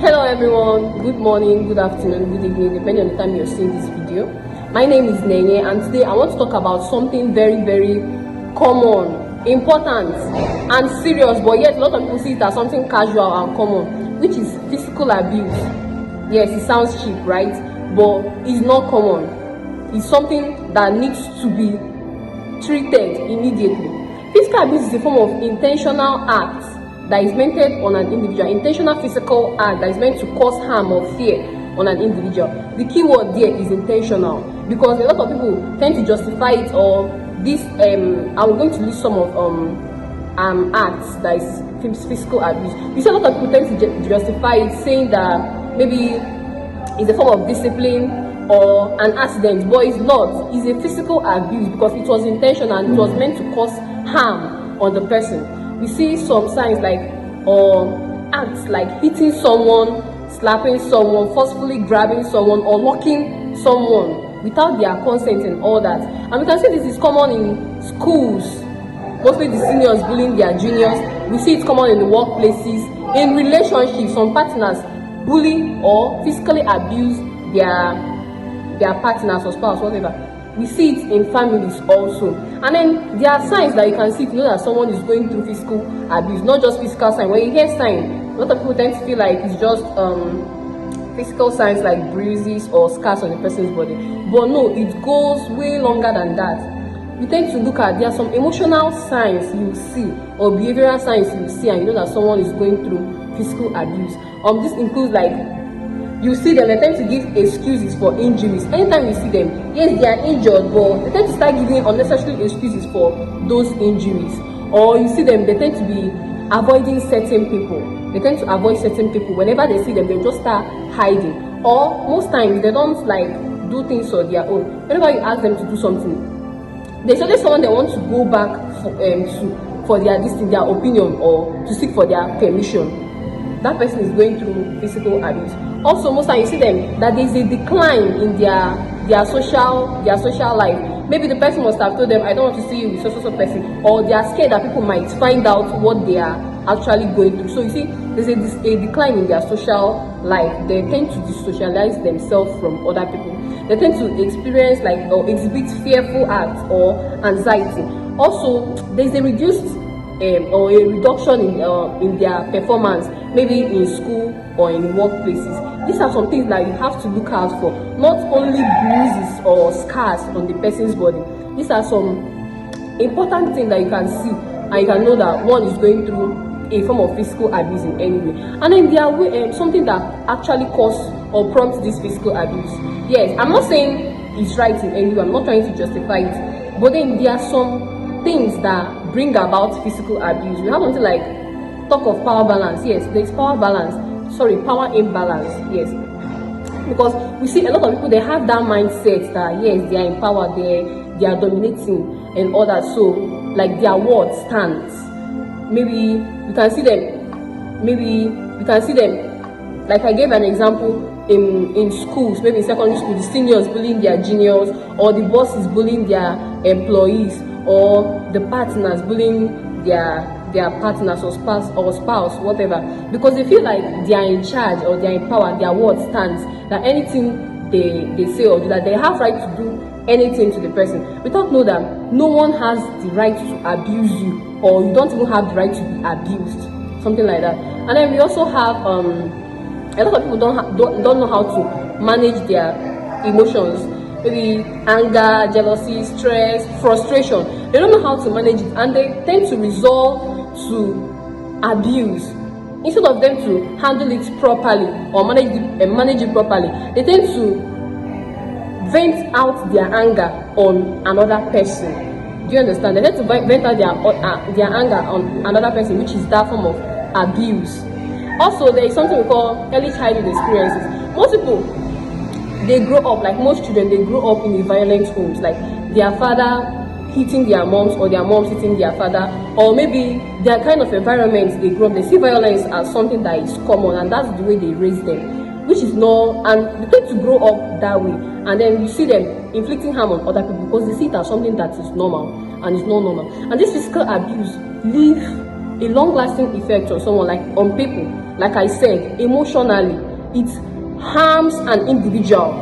Hello everyone, good morning, good afternoon, good evening, depending on the time you're seeing this video. My name is Nenye, and today I want to talk about something very common, important and serious, but yet a lot of people see it as something casual and common, which is physical abuse. Yes, it sounds cheap, right? But it's not common. It's something that needs to be treated immediately. Physical abuse is a form of intentional act that is meant on an individual, intentional physical act that is meant to cause harm or fear on an individual. The key word there is intentional, because a lot of people tend to justify it, or this I'm going to list some of acts that is physical abuse. You see a lot of people tend to justify it, saying that maybe it's a form of discipline or an accident, but it's not. It's a physical abuse because it was intentional and it was meant to cause harm on the person. We see some signs like acts like hitting someone, slapping someone, forcefully grabbing someone, or locking someone without their consent and all that. And we can see this is common in schools, mostly the seniors bullying their juniors. We see it common in the workplaces, in relationships. Some partners bully or physically abuse their partners or spouse, whatever. We see it in families also. And then there are signs that you can see to know that someone is going through physical abuse, not just physical signs. When you hear signs, a lot of people tend to feel like it's just physical signs like bruises or scars on the person's body. But no, it goes way longer than that. You tend to look at, there are some emotional signs you see or behavioral signs you see, and you know that someone is going through physical abuse. This includes like, you see them, they tend to give excuses for injuries. Anytime you see them, yes, they are injured, but they tend to start giving unnecessary excuses for those injuries. Or you see them, they tend to be avoiding certain people. They tend to avoid certain people. Whenever they see them, they'll just start hiding. Or most times, they don't like do things on their own. Whenever you ask them to do something, there's always someone they want to go back for their opinion, or to seek for their permission. That person is going through physical abuse. Also, most times you see them that there is a decline in their social life. Maybe the person must have told them, I don't want to see you with so person, or they are scared that people might find out what they are actually going through. So you see, there's a decline in their social life. They tend to dissocialize themselves from other people. They tend to experience like or exhibit fearful acts or anxiety. Also, there's a reduced or a reduction in their performance, maybe in school or in workplaces. These are some things that you have to look out for, not only bruises or scars on the person's body. These are some important things that you can see, and you can know that one is going through a form of physical abuse in any way. And then there are something that actually causes or prompts this physical abuse. Yes, I'm not saying it's right in any way, I'm not trying to justify it, but then there are some things that bring about physical abuse. We have something like talk of power balance. Yes, there's power imbalance. Yes, because we see a lot of people, they have that mindset that yes, they are in power, they are dominating and all that. So like their word stands. Maybe you can see them. Like I gave an example in schools, maybe in secondary school, the seniors bullying their juniors, or the bosses bullying their employees, or the partners bullying their partners or spouse, whatever, because they feel like they are in charge or they are in power. Their word stands, that anything they say or do, that they have right to do anything to the person, without know that no one has the right to abuse you, or you don't even have the right to be abused, something like that. And then we also have a lot of people don't know how to manage their emotions. Maybe anger, jealousy, stress, frustration. They don't know how to manage it, and they tend to resort to abuse. Instead of them to handle it properly or manage it properly, they tend to vent out their anger on another person. Do you understand? They tend to vent out their anger on another person, which is that form of abuse. Also, there is something we call early childhood experiences. Most people, they grow up, like most children, they grow up in a violent homes, like their father hitting their moms, or their moms hitting their father, or maybe their kind of environment they grow up, they see violence as something that is common, and that's the way they raise them, which is not, and they tend to grow up that way. And then you see them inflicting harm on other people because they see it as something that is normal, and it's not normal. And this physical abuse leaves a long-lasting effect on someone, like on people. Like I said, emotionally, it harms an individual,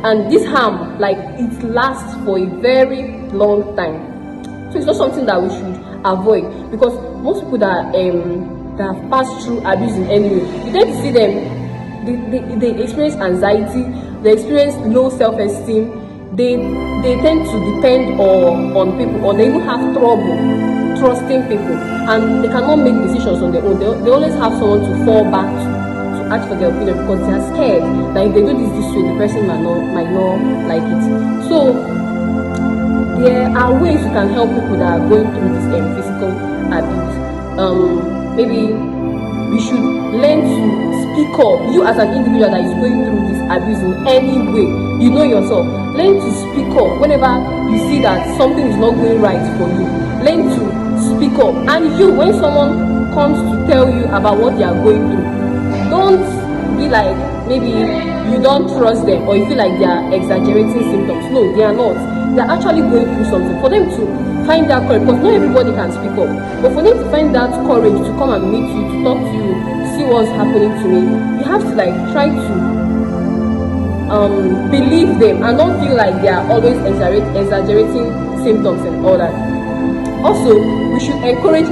and this harm, like, it lasts for a very long time. So it's not something that we should avoid, because most people that have passed through abuse in any way, you tend to see them, they experience anxiety, they experience low self-esteem, they tend to depend on people, or they even have trouble trusting people, and they cannot make decisions on their own. They always have someone to fall back to ask for their opinion, because they are scared that if they do this way, the person might not like it. So there are ways you can help people that are going through this physical abuse. Maybe we should learn to speak up. You, as an individual that is going through this abuse in any way, you know yourself, learn to speak up whenever you see that something is not going right for you. Learn to speak up. And you, when someone comes to tell you about what they are going through, don't be like, maybe you don't trust them, or you feel like they are exaggerating symptoms. No, they are not. They are actually going through something. For them to find that courage, because not everybody can speak up, but for them to find that courage to come and meet you, to talk to you, see what's happening to me, you have to, like, try to believe them, and don't feel like they are always exaggerating symptoms and all that. Also, we should encourage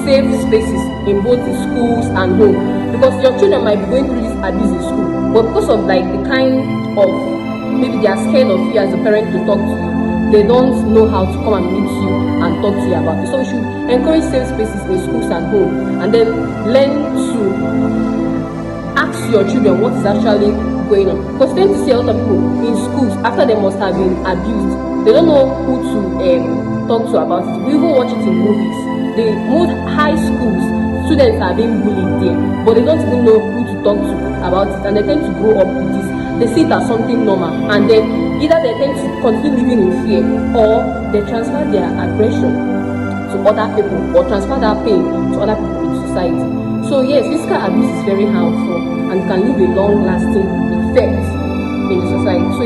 safe spaces in both the schools and home, because your children might be going through this abuse in school, but because of, like, the kind of, maybe they are scared of you as a parent to talk to you, they don't know how to come and meet you and talk to you about it. So we should encourage safe spaces in schools and home, and then learn to ask your children what is actually going on, because you tend to see a lot of people in schools, after they must have been abused, they don't know who to talk to about it. We even watch it in movies. The most high schools, students are being bullied there, but they don't even know who to talk to about it, and they tend to grow up with this. They see it as something normal, and then either they tend to continue living in fear, or they transfer their aggression to other people, or transfer that pain to other people in society. So yes, physical abuse is very harmful and can leave a long-lasting effect in the society. So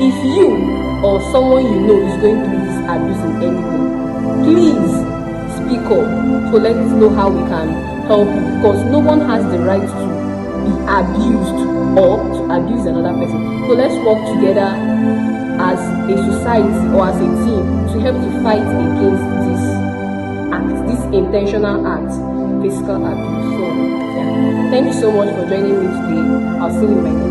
if you or someone you know is going through this abuse in any way, please speak up. So let's know how we can help you, because no one has the right to be abused or to abuse another person. So let's work together as a society or as a team to help to fight against this act, this intentional act, physical abuse. So yeah, thank you so much for joining me today. I'll see you in my next